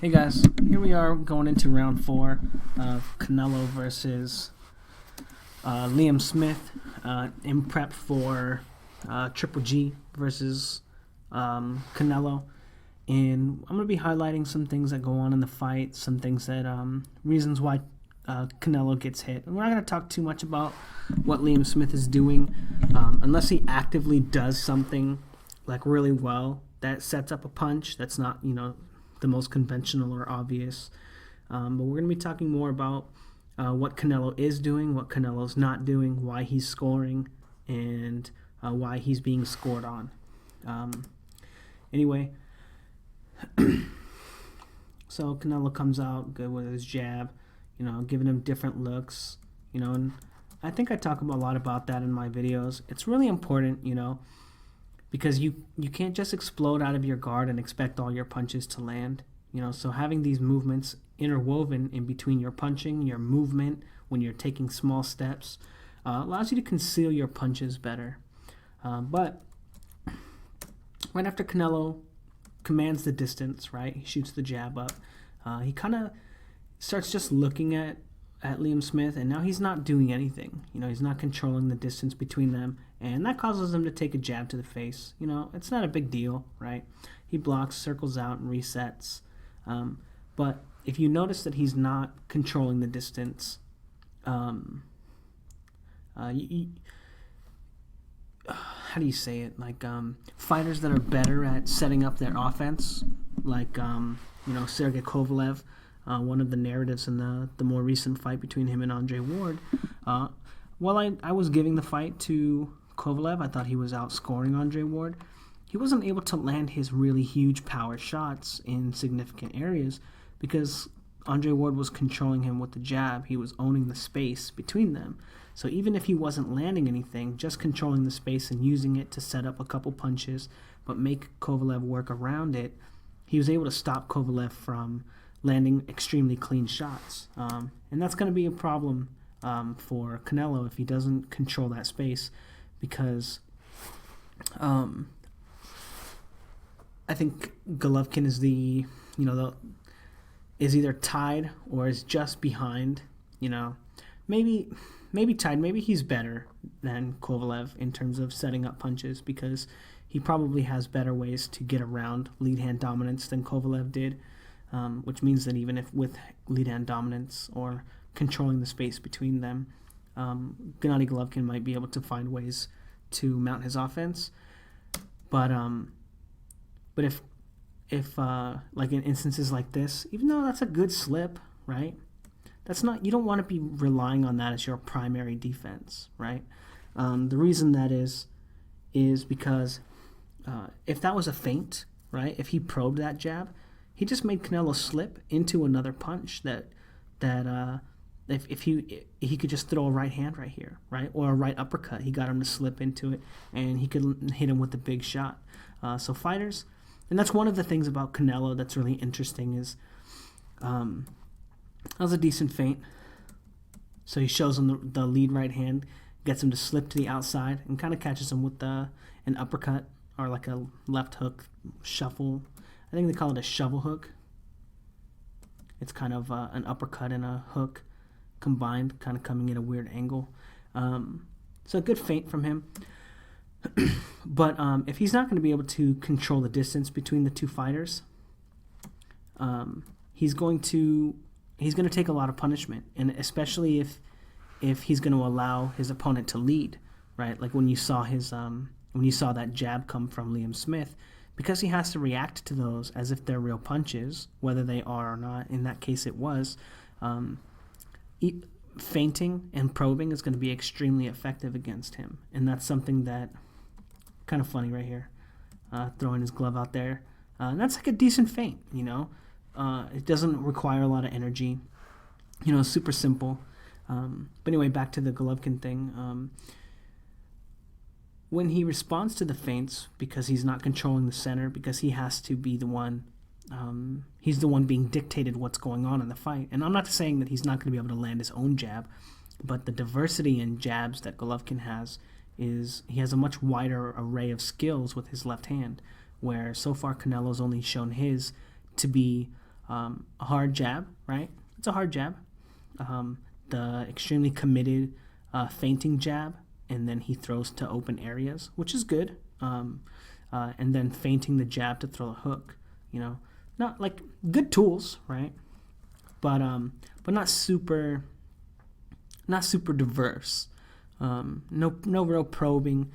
Hey guys, here we are going into round 4 of Canelo versus Liam Smith in prep for Triple G versus Canelo. And I'm going to be highlighting some things that go on in the fight, some things that, reasons why Canelo gets hit. And we're not going to talk too much about what Liam Smith is doing unless he actively does something like really well that sets up a punch that's not, the most conventional or obvious. But we're going to be talking more about what Canelo is doing, what Canelo's not doing, why he's scoring, and why he's being scored on. Anyway, so Canelo comes out good with his jab, giving him different looks, and I think I talk a lot about that in my videos. It's really important, because you can't just explode out of your guard and expect all your punches to land. So having these movements interwoven in between your punching, your movement, when you're taking small steps, allows you to conceal your punches better. But right after Canelo commands the distance, right, he shoots the jab up, he kind of starts just looking at Liam Smith, and now he's not doing anything. He's not controlling the distance between them, and that causes him to take a jab to the face. It's not a big deal, right? He blocks, circles out, and resets. But if you notice that he's not controlling the distance, how do you say it? Like fighters that are better at setting up their offense, like Sergey Kovalev. One of the narratives in the more recent fight between him and Andre Ward. While I was giving the fight to Kovalev, I thought he was outscoring Andre Ward. He wasn't able to land his really huge power shots in significant areas because Andre Ward was controlling him with the jab. He was owning the space between them. So even if he wasn't landing anything, just controlling the space and using it to set up a couple punches but make Kovalev work around it, he was able to stop Kovalev from landing extremely clean shots. And that's going to be a problem for Canelo if he doesn't control that space, because I think Golovkin is is either tied or is just behind. Maybe tied. Maybe he's better than Kovalev in terms of setting up punches, because he probably has better ways to get around lead hand dominance than Kovalev did. Which means that even if with lead hand dominance or controlling the space between them, Gennady Golovkin might be able to find ways to mount his offense. But if like in instances like this, even though that's a good slip, right? That's not, you don't want to be relying on that as your primary defense, right? The reason that is because if that was a feint, right? If he probed that jab, he just made Canelo slip into another punch that if he could just throw a right hand right here, right, or a right uppercut, he got him to slip into it, and he could hit him with a big shot. So fighters, and that's one of the things about Canelo that's really interesting is that was a decent feint. So he shows him the lead right hand, gets him to slip to the outside, and kind of catches him with an uppercut or like a left hook shuffle. I think they call it a shovel hook. It's kind of an uppercut and a hook combined, kind of coming at a weird angle. So a good feint from him. But if he's not going to be able to control the distance between the two fighters, he's going to take a lot of punishment, and especially if he's going to allow his opponent to lead, right? Like when you saw that jab come from Liam Smith. Because he has to react to those as if they're real punches, whether they are or not. In that case, it was. Feinting and probing is going to be extremely effective against him. And that's something that, kind of funny right here, throwing his glove out there. That's like a decent feint, It doesn't require a lot of energy. Super simple. But anyway, back to the Golovkin thing. When he responds to the feints, because he's not controlling the center, because he has to be the one, he's the one being dictated what's going on in the fight. And I'm not saying that he's not going to be able to land his own jab, but the diversity in jabs that Golovkin has is he has a much wider array of skills with his left hand, where so far Canelo's only shown his to be a hard jab, right? It's a hard jab. The extremely committed feinting jab, and then he throws to open areas, which is good. And then feinting the jab to throw a hook, not like good tools, right? But not super diverse. No real probing,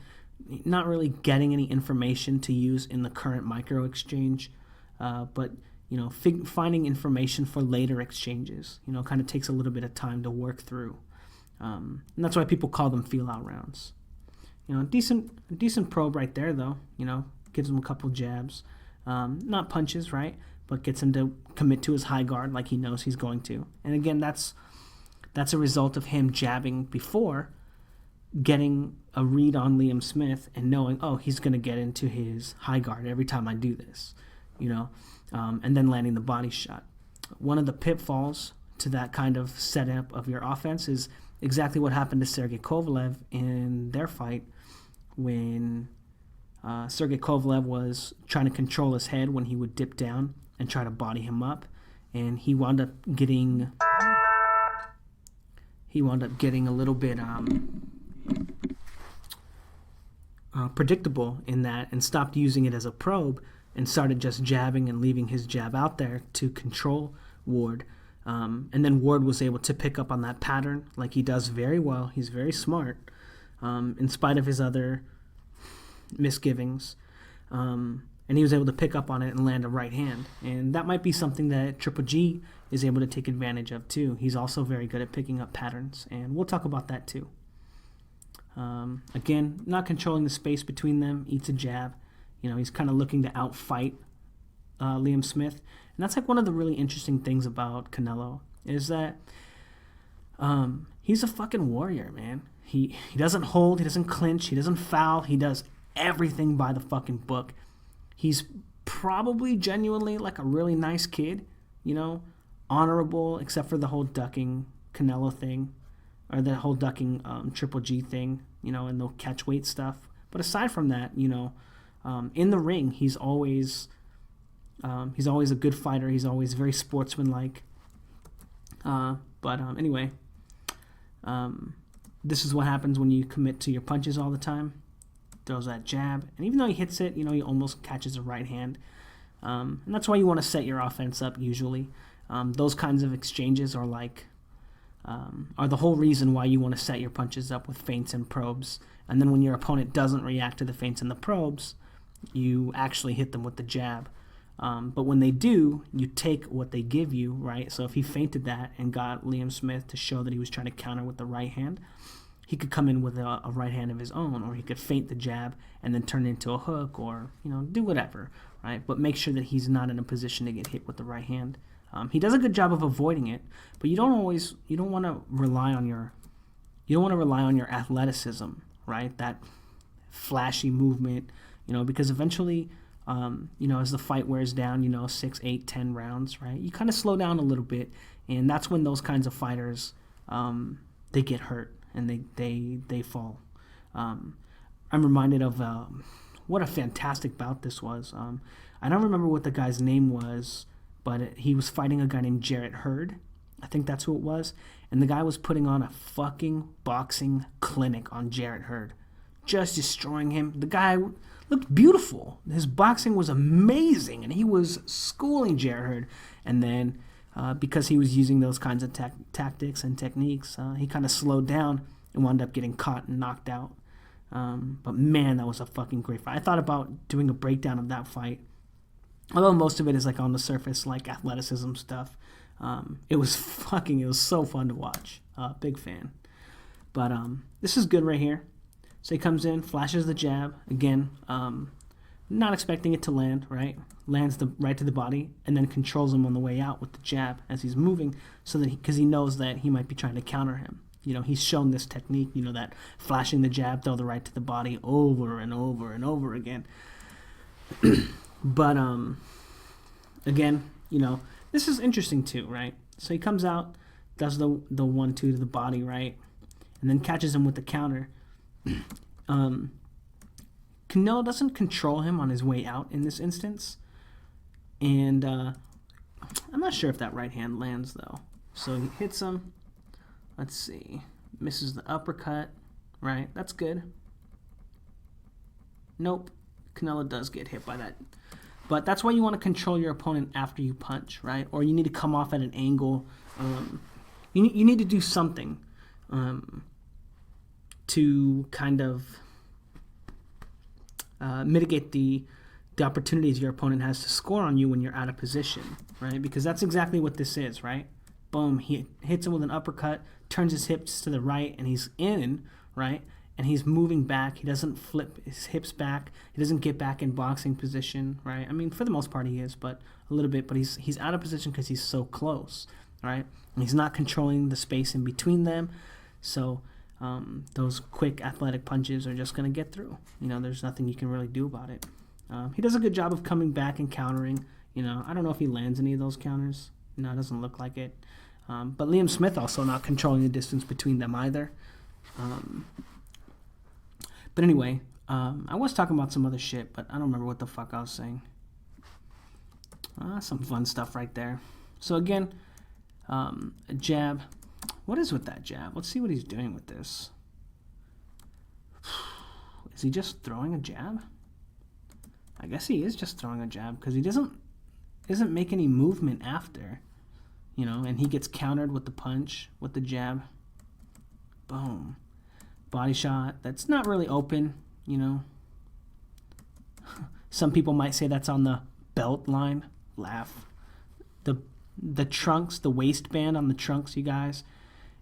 not really getting any information to use in the current micro exchange, but finding information for later exchanges, kind of takes a little bit of time to work through. And that's why people call them feel-out rounds. Decent probe right there, though. Gives him a couple jabs. Not punches, right? But gets him to commit to his high guard like he knows he's going to. And again, that's a result of him jabbing before, getting a read on Liam Smith and knowing, oh, he's going to get into his high guard every time I do this, and then landing the body shot. One of the pitfalls to that kind of setup of your offense is exactly what happened to Sergey Kovalev in their fight when Sergey Kovalev was trying to control his head when he would dip down and try to body him up, and he wound up getting a little bit predictable in that, and stopped using it as a probe and started just jabbing and leaving his jab out there to control Ward. And then Ward was able to pick up on that pattern like he does very well. He's very smart, in spite of his other misgivings. And he was able to pick up on it and land a right hand. And that might be something that Triple G is able to take advantage of too. He's also very good at picking up patterns, and we'll talk about that too. Again, not controlling the space between them, eats a jab. He's kind of looking to outfight Liam Smith. And that's like one of the really interesting things about Canelo is that he's a fucking warrior, man. He doesn't hold, he doesn't clinch, he doesn't foul, he does everything by the fucking book. He's probably genuinely like a really nice kid, honorable, except for the whole ducking Canelo thing, or the whole ducking Triple G thing, and the catch weight stuff. But aside from that, in the ring, he's always a good fighter. He's always very sportsmanlike. Anyway, this is what happens when you commit to your punches all the time. Throws that jab, and even though he hits it, he almost catches a right hand. And that's why you want to set your offense up usually. Those kinds of exchanges are the whole reason why you want to set your punches up with feints and probes. And then when your opponent doesn't react to the feints and the probes, you actually hit them with the jab. But when they do, you take what they give you, right? So if he feinted that and got Liam Smith to show that he was trying to counter with the right hand, he could come in with a right hand of his own, or he could feint the jab and then turn it into a hook, or do whatever, right? But make sure that he's not in a position to get hit with the right hand. He does a good job of avoiding it, but you don't want to rely on your athleticism, right? That flashy movement, because eventually, as the fight wears down, 6, 8, 10 rounds, right? You kind of slow down a little bit, and that's when those kinds of fighters, they get hurt and they fall. I'm reminded of what a fantastic bout this was. I don't remember what the guy's name was, but he was fighting a guy named Rd4. I think that's who it was. And the guy was putting on a fucking boxing clinic on Rd4. Just destroying him. The guy looked beautiful. His boxing was amazing, and he was schooling Rd4. And then because he was using those kinds of tactics and techniques, he kind of slowed down and wound up getting caught and knocked out. But man, that was a fucking great fight. I thought about doing a breakdown of that fight, although most of it is like on the surface, like athleticism stuff. It was so fun to watch. Big fan. But this is good right here. So he comes in, flashes the jab again. Not expecting it to land, right? Lands right to the body, and then controls him on the way out with the jab as he's moving, so that because he knows that he might be trying to counter him. He's shown this technique, that flashing the jab, throw the right to the body over and over and over again. But again, this is interesting too, right? So he comes out, does the 1-2 to the body, right, and then catches him with the counter. Canelo doesn't control him on his way out in this instance, and I'm not sure if that right hand lands, though. So he hits him. Let's see. Misses the uppercut. Right? That's good. Nope. Canelo does get hit by that. But that's why you want to control your opponent after you punch, right? Or you need to come off at an angle. You need to do something to kind of mitigate the opportunities your opponent has to score on you when you're out of position, right? Because that's exactly what this is, right? Boom, he hits him with an uppercut, turns his hips to the right, and he's in, right? And he's moving back. He doesn't flip his hips back. He doesn't get back in boxing position, right? I mean, for the most part he is, but a little bit. But he's out of position because he's so close, right? And he's not controlling the space in between them. So those quick athletic punches are just going to get through. You know, there's nothing you can really do about it. He does a good job of coming back and countering. You know, I don't know if he lands any of those counters. No, it doesn't look like it. But Liam Smith also not controlling the distance between them either. But anyway, I was talking about some other shit, but I don't remember what the fuck I was saying. Some fun stuff right there. So again, a jab. What is with that jab? Let's see what he's doing with this. Is he just throwing a jab? I guess he is just throwing a jab because he doesn't make any movement after, you know, and he gets countered with the punch, with the jab. Boom. Body shot. That's not really open, you know. Some people might say that's on the belt line. Laugh. The trunks, the waistband on the trunks, you guys,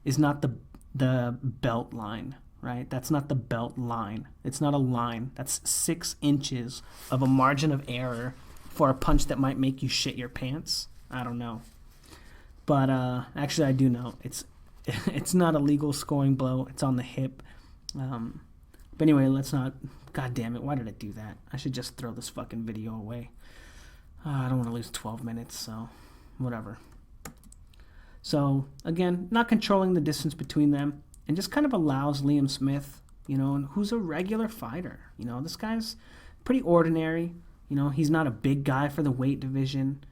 is not the belt line, right? That's not the belt line. It's not a line. That's 6 inches of a margin of error for a punch that might make you shit your pants. I don't know. But actually I do know. It's not a legal scoring blow. It's on the hip. But anyway, let's not... God damn it, why did I do that? I should just throw this fucking video away. I don't want to lose 12 minutes, so whatever. So, again, not controlling the distance between them, and just kind of allows Liam Smith, you know, who's a regular fighter. You know, this guy's pretty ordinary. You know, he's not a big guy for the weight division.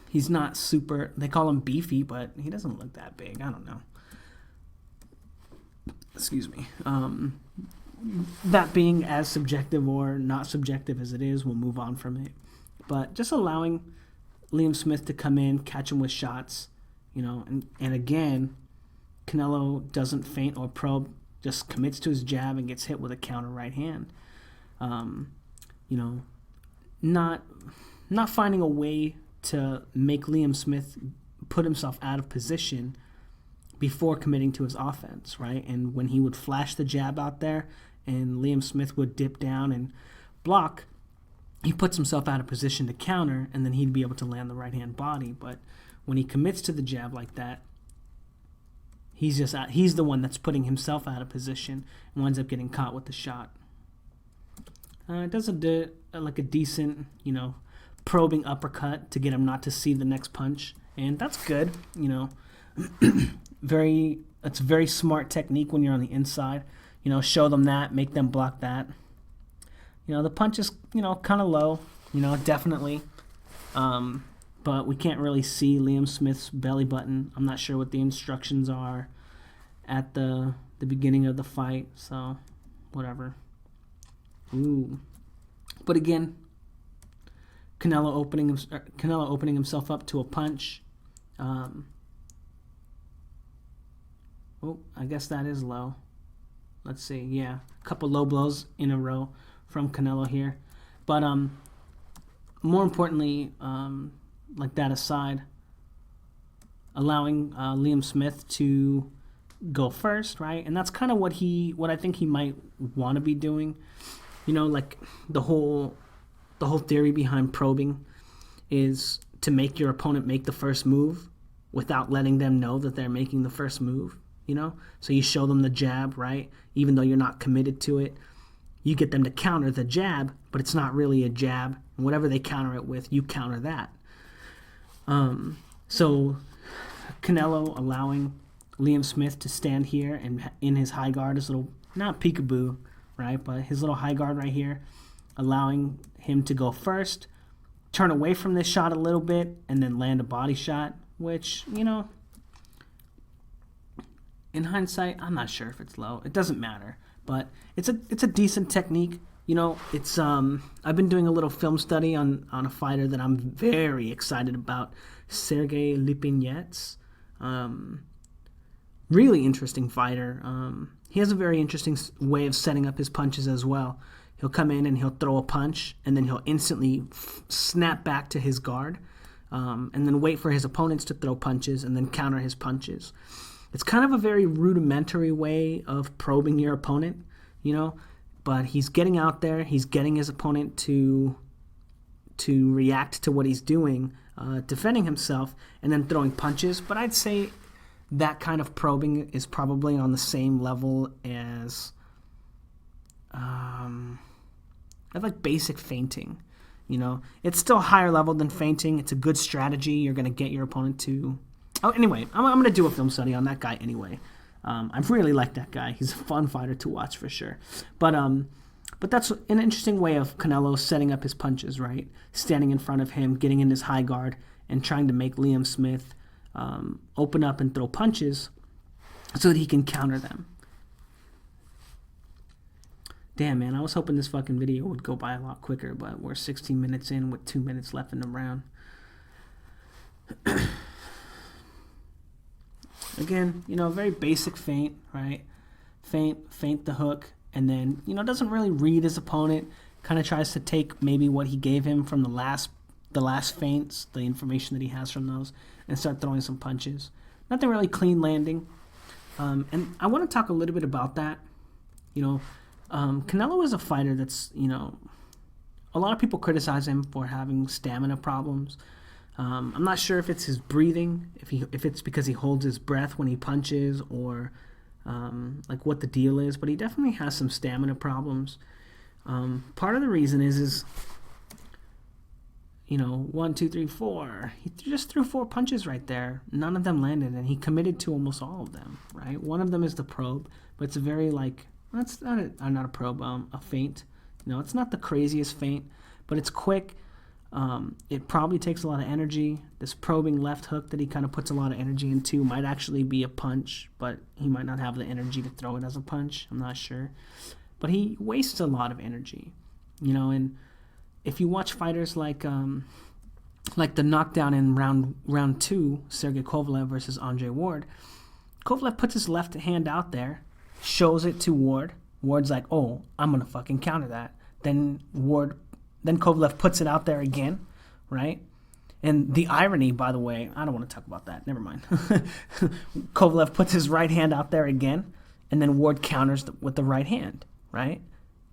He's not super... They call him beefy, but he doesn't look that big. I don't know. Excuse me. That being as subjective or not subjective as it is, we'll move on from it. But just allowing Liam Smith to come in, catch him with shots, you know, and again, Canelo doesn't feint or probe, just commits to his jab and gets hit with a counter right hand. You know, not finding a way to make Liam Smith put himself out of position before committing to his offense, right? And when he would flash the jab out there and Liam Smith would dip down and block, he puts himself out of position to counter, and then he'd be able to land the right-hand body. But when he commits to the jab like that, he's the one that's putting himself out of position and winds up getting caught with the shot. It does a decent, you know, probing uppercut to get him not to see the next punch, and that's good, you know. It's a very smart technique when you're on the inside. You know, show them that, make them block that. You know, the punch is, you know, kind of low, you know, definitely. But we can't really see Liam Smith's belly button. I'm not sure what the instructions are at the beginning of the fight, so whatever. Ooh. But again, Canelo opening himself up to a punch. Oh, I guess that is low. Let's see. Yeah, a couple low blows in a row from Canelo here. But more importantly, like that aside, allowing Liam Smith to go first, right? And that's kind of what I think he might want to be doing. You know, like the whole theory behind probing is to make your opponent make the first move without letting them know that they're making the first move, you know? So you show them the jab, right? Even though you're not committed to it, you get them to counter the jab, but it's not really a jab. And whatever they counter it with, you counter that. So Canelo allowing Liam Smith to stand here and in his high guard, his little, not peekaboo, right, but his little high guard right here, allowing him to go first, turn away from this shot a little bit and then land a body shot, which, you know, in hindsight, I'm not sure if it's low. It doesn't matter, but it's a decent technique. You know, it's I've been doing a little film study on a fighter that I'm very excited about, Sergey Lipinets. Really interesting fighter. He has a very interesting way of setting up his punches as well. He'll come in and he'll throw a punch, and then he'll instantly snap back to his guard, and then wait for his opponents to throw punches and then counter his punches. It's kind of a very rudimentary way of probing your opponent, you know, but he's getting out there, he's getting his opponent to react to what he's doing, defending himself, and then throwing punches. But I'd say that kind of probing is probably on the same level as like basic feinting. You know, it's still a higher level than feinting. It's a good strategy. You're going to get your opponent to... Oh, anyway, I'm going to do a film study on that guy anyway. I really like that guy. He's a fun fighter to watch for sure. But that's an interesting way of Canelo setting up his punches, right? Standing in front of him, getting in his high guard, and trying to make Liam Smith open up and throw punches so that he can counter them. Damn, man, I was hoping this fucking video would go by a lot quicker, but we're 16 minutes in with 2 minutes left in the round. Again, you know, very basic feint, right? Feint the hook, and then, you know, doesn't really read his opponent. Kind of tries to take maybe what he gave him from the last feints, the information that he has from those, and start throwing some punches. Nothing really clean landing. And I want to talk a little bit about that. You know, Canelo is a fighter that's, you know, a lot of people criticize him for having stamina problems. I'm not sure if it's his breathing, if it's because he holds his breath when he punches, or like what the deal is, but he definitely has some stamina problems. Part of the reason is you know, 1, 2, 3, 4. He just threw 4 punches right there. None of them landed, and he committed to almost all of them, right? One of them is the probe, but it's a very, like, that's not a probe, a feint. You know, it's not the craziest feint, but it's quick. It probably takes a lot of energy. This probing left hook that he kind of puts a lot of energy into might actually be a punch, but he might not have the energy to throw it as a punch. I'm not sure. But he wastes a lot of energy, you know, and if you watch fighters like the knockdown in round 2, Sergey Kovalev versus Andre Ward, Kovalev puts his left hand out there, shows it to Ward. Ward's like, oh, I'm going to fucking counter that. Then Kovalev puts it out there again, right? And the irony, by the way, I don't want to talk about that. Never mind. Kovalev puts his right hand out there again, and then Ward counters with the right hand, right?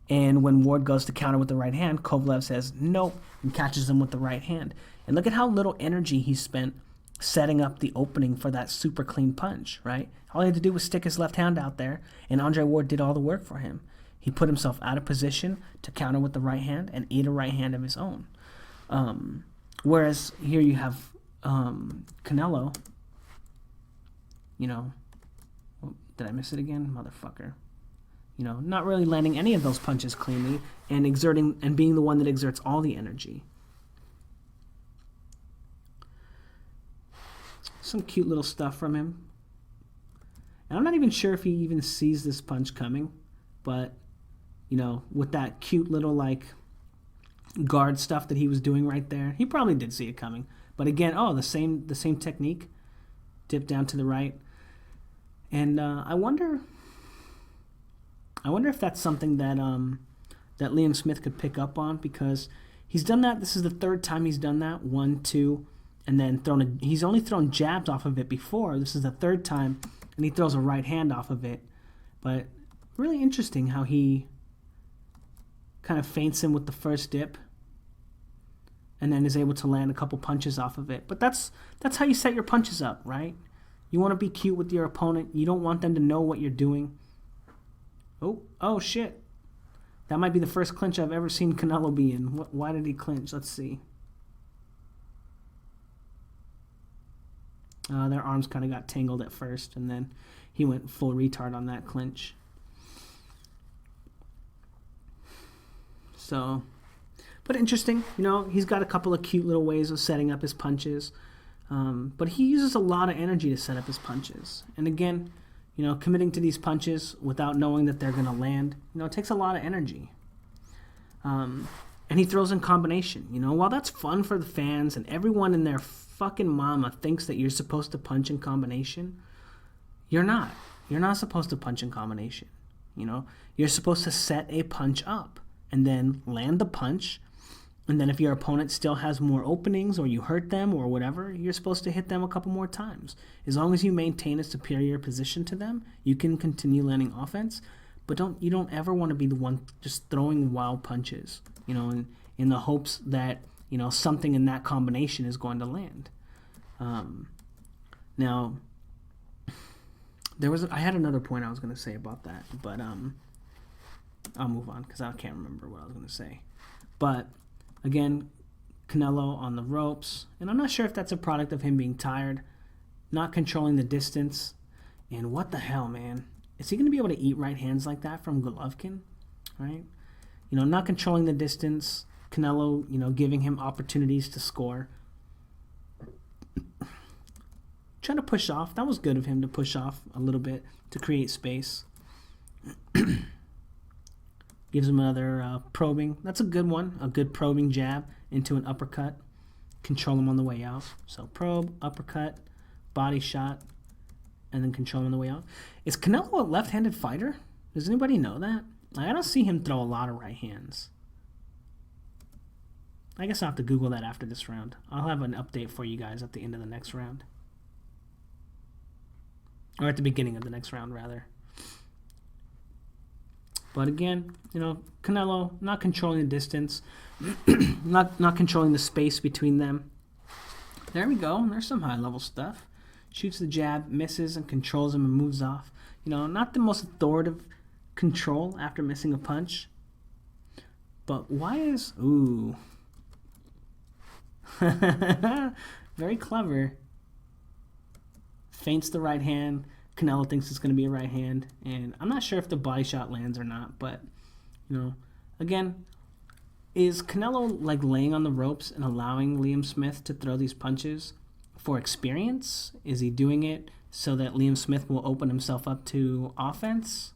And when Ward goes to counter with the right hand, Kovalev says nope and catches him with the right hand. And look at how little energy he spent setting up the opening for that super clean punch, right? All he had to do was stick his left hand out there, and Andre Ward did all the work for him. He put himself out of position to counter with the right hand and eat a right hand of his own. Whereas here you have Canelo, you know, did I miss it again? Motherfucker. You know, not really landing any of those punches cleanly and exerting and being the one that exerts all the energy. Some cute little stuff from him. And I'm not even sure if he even sees this punch coming, but, you know, with that cute little, like, guard stuff that he was doing right there, he probably did see it coming. But again, the same technique, dip down to the right. And I wonder if that's something that that Liam Smith could pick up on, because he's done that. This is the 3rd time he's done that. 1, 2, and then he's only thrown jabs off of it before. This is the 3rd time, and he throws a right hand off of it. But really interesting how he kind of feints him with the first dip, and then is able to land a couple punches off of it. But that's how you set your punches up, right? You want to be cute with your opponent. You don't want them to know what you're doing. Oh shit. That might be the first clinch I've ever seen Canelo be in. Why did he clinch? Let's see. Their arms kind of got tangled at first, and then he went full retard on that clinch. So, But interesting, you know, he's got a couple of cute little ways of setting up his punches. But he uses a lot of energy to set up his punches. And again, you know, committing to these punches without knowing that they're going to land, you know, it takes a lot of energy. And he throws in combination. You know, while that's fun for the fans and everyone in their fucking mama thinks that you're supposed to punch in combination, you're not. You're not supposed to punch in combination. You know, you're supposed to set a punch up and then land the punch. And then if your opponent still has more openings or you hurt them or whatever, you're supposed to hit them a couple more times. As long as you maintain a superior position to them, you can continue landing offense. But you don't ever want to be the one just throwing wild punches, you know, in the hopes that, you know, something in that combination is going to land. Now, I had another point I was going to say about that, but I'll move on because I can't remember what I was going to say. But again, Canelo on the ropes, and I'm not sure if that's a product of him being tired, not controlling the distance, and what the hell, man? Is he going to be able to eat right hands like that from Golovkin, right? You know, not controlling the distance, Canelo, you know, giving him opportunities to score. Trying to push off. That was good of him to push off a little bit to create space. Gives him another probing. That's a good one. A good probing jab into an uppercut. Control him on the way out. So probe, uppercut, body shot, and then control him on the way out. Is Canelo a left-handed fighter? Does anybody know that? I don't see him throw a lot of right hands. I guess I'll have to Google that after this round. I'll have an update for you guys at the end of the next round. Or at the beginning of the next round, rather. But again, you know, Canelo not controlling the distance, not controlling the space between them. There we go. There's some high-level stuff. Shoots the jab, misses, and controls him and moves off. You know, not the most authoritative control after missing a punch. But why is... Ooh. Very clever. Feints the right hand. Canelo thinks it's going to be a right hand. And I'm not sure if the body shot lands or not. But, you know, again, is Canelo like laying on the ropes and allowing Liam Smith to throw these punches for experience? Is he doing it so that Liam Smith will open himself up to offense?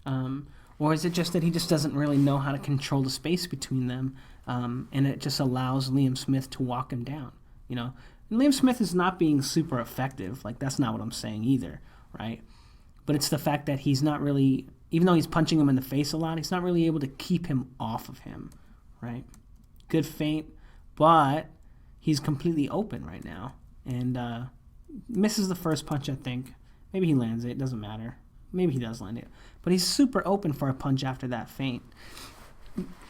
Or is it just that he just doesn't really know how to control the space between them, and it just allows Liam Smith to walk him down? You know, and Liam Smith is not being super effective. Like, that's not what I'm saying either, right? But it's the fact that he's not really, even though he's punching him in the face a lot, he's not really able to keep him off of him, right? Good feint, but he's completely open right now, and misses the first punch, I think. Maybe he lands it. It doesn't matter. Maybe he does land it. But he's super open for a punch after that feint.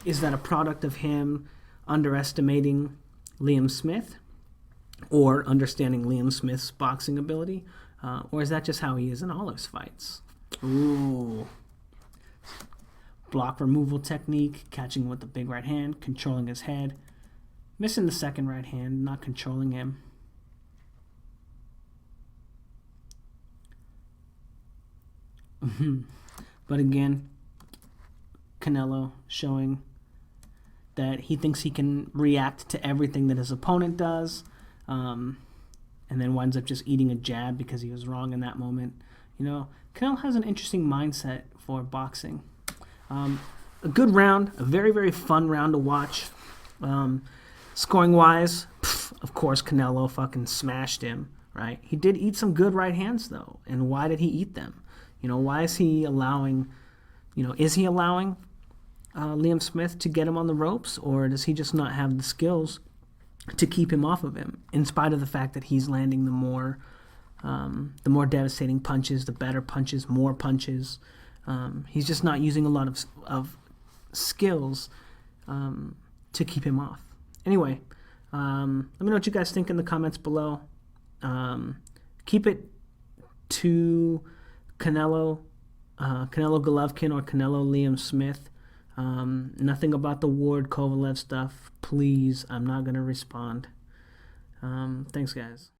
Is that a product of him underestimating Liam Smith or understanding Liam Smith's boxing ability? Or is that just how he is in all his fights? Ooh. Block removal technique, catching with the big right hand, controlling his head. Missing the second right hand, not controlling him. But again, Canelo showing that he thinks he can react to everything that his opponent does, and then winds up just eating a jab because he was wrong in that moment. You know, Canelo has an interesting mindset for boxing. A good round, a very, very fun round to watch. Scoring-wise, of course, Canelo fucking smashed him, right? He did eat some good right hands, though. And why did he eat them? You know, why is he allowing, is he allowing Liam Smith to get him on the ropes, or does he just not have the skills to keep him off of him, in spite of the fact that he's landing the more devastating punches, the better punches, more punches? He's just not using a lot of skills to keep him off. Anyway, let me know what you guys think in the comments below. Keep it to Canelo Golovkin or Canelo Liam Smith. Nothing about the Ward Kovalev stuff. Please, I'm not going to respond. Thanks, guys.